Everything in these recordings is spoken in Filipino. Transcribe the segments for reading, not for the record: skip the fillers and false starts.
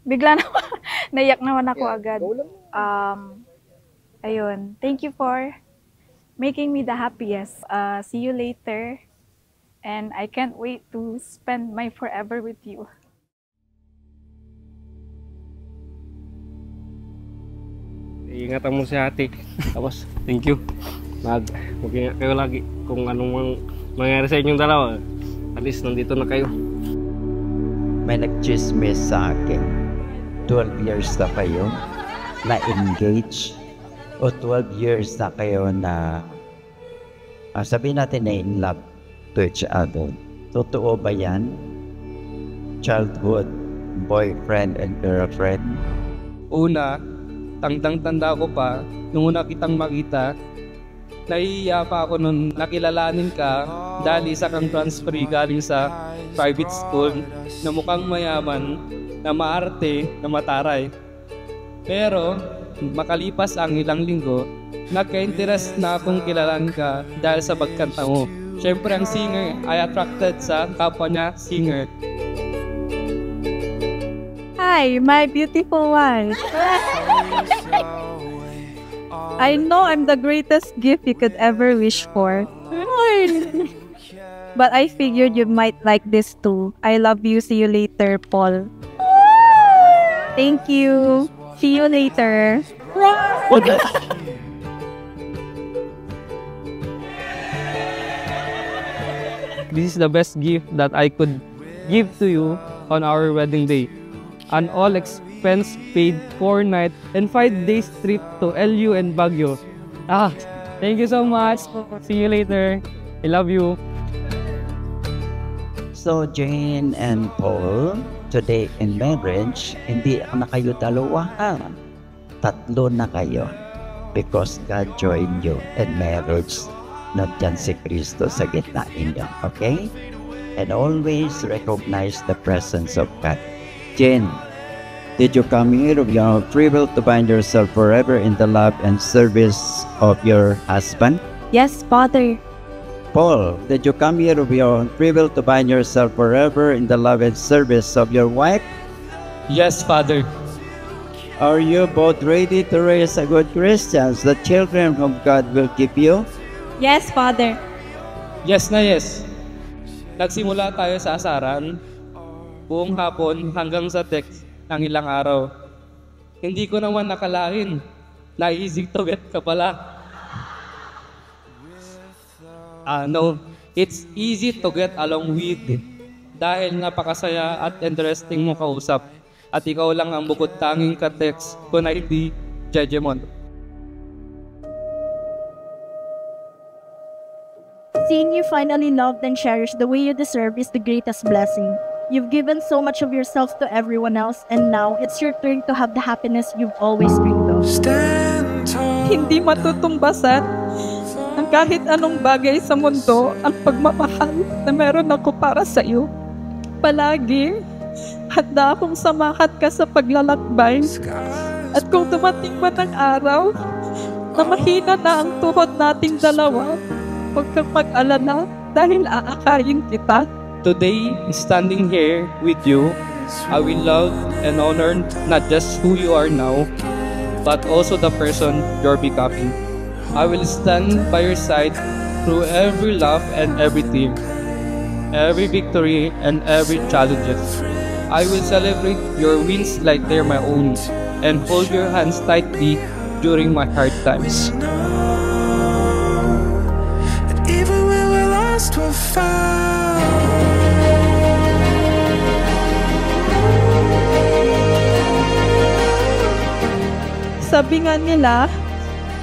Bigla na naiyak naman ako Yeah, agad. go lang. Ayun. Thank you for making me the happiest. See you later. And I can't wait to spend my forever with you. Iingatan mo si ate. Tapos, thank you. Mag-ingat kayo lagi kung anong mangyari sa inyong dalawa. At least nandito na kayo. May nag-chismis sa akin. 12 years na kayo na engaged o 12 years na kayo na sabihin natin na in love to each other. Totoo ba yan? Childhood boyfriend and girlfriend? Una, tandang-tanda ko pa, nung una kitang makita, nahihiya pa ako nung nakilalanin ka dahil isa kang transfer galing sa private school na mukhang mayaman, na maarte, na mataray. Pero, makalipas ang ilang linggo, nagka-interest na akong kilalan ka dahil sa pagkanta mo. Siyempre ang singer ay attracted sa kapwa niya singer. Hi, my beautiful wife. I know I'm the greatest gift you could ever wish for. But I figured you might like this too. I love you. See you later, Paul. Thank you. See you later. This is the best gift that I could give to you on our wedding day. An all-expense paid 4-night and 5 days trip to LU and Baguio. Thank you so much. See you later. I love you. So Jane and Paul, today in marriage, hindi na kayo dalawa, tatlo na kayo. Because God joined you in marriage. Nandiyan si Kristo sa gitna ninyo. Okay? And always recognize the presence of God. Jane, did you come here of your free will to bind yourself forever in the love and service of your husband? Yes, Father. Paul, did you come here of your free will to bind yourself forever in the love and service of your wife? Yes, Father. Are you both ready to raise a good Christians, the children of God will keep you? Yes, Father. Yes na yes. Nagsimula tayo sa asaran, buong hapon hanggang sa text ng ilang araw. Hindi ko naman nakalain na easy to get ka pala. No, it's easy to get along with dahil napakasaya at interesting mo kausap at ikaw lang ang bukod tanging ka-text ko na hindi Jejemon. Seeing you finally loved and cherished the way you deserve is the greatest blessing. You've given so much of yourself to everyone else, and now it's your turn to have the happiness you've always dreamed of. Hindi matutumbasan ng kahit anong bagay sa mundo ang pagmamahal na meron ako para sa iyo. Palagi, handa akong samahan ka sa paglalakbay. At kung dumating man ang araw na mahina na ang tuhod nating dalawa, huwag kang mag-alala dahil aakayin kita. Today, standing here with you, I will love and honor not just who you are now, but also the person you're becoming. I will stand by your side through every laugh and every tear, every victory and every challenges. I will celebrate your wins like they're my own, and hold your hands tightly during my hard times. Even when we're lost, we're found. Sabi nga nila,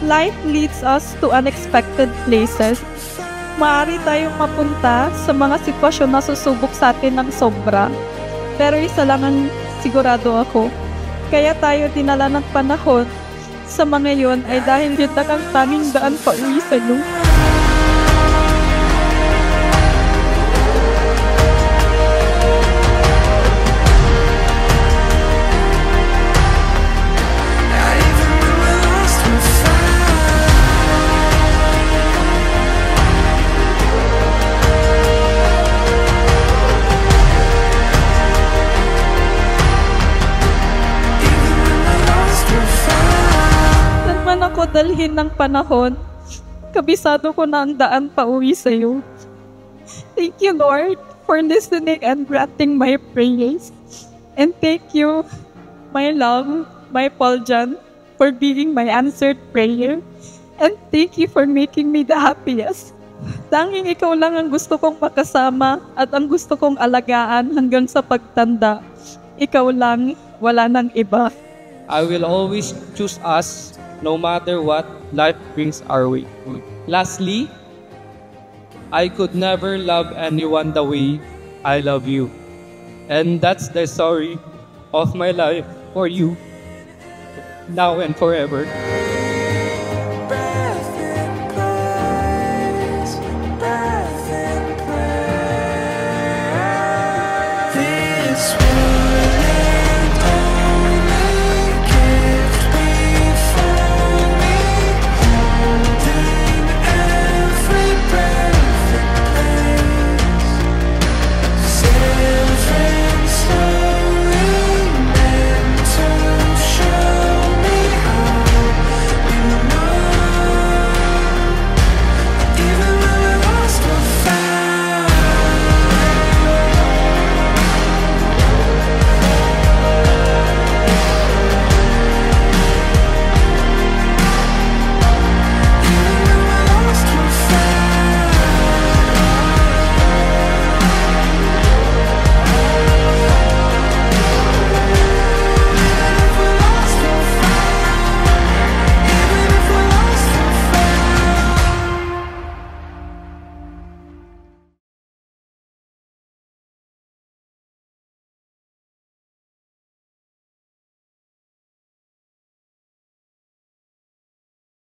life leads us to unexpected places. Maaari tayong mapunta sa mga sitwasyon na susubok sa atin ng sobra. Pero isa lang ang sigurado ako. Kaya tayo dinala ng panahon sa mga yon ay dahil yun lang ang tanging daan pa uwi sa iyo. ako dalhin ng panahon, kabisado ko na ang daan pa uwi sa'yo. Thank you, Lord, for listening and granting my prayers. And thank you, my love, my Paul John, for being my answered prayer. And thank you for making me the happiest. Tanging ikaw lang ang gusto kong makasama at ang gusto kong alagaan hanggang sa pagtanda. Ikaw lang, wala nang iba. I will always choose us no matter what life brings our way. Lastly, I could never love anyone the way I love you. And that's the story of my life for you, now and forever.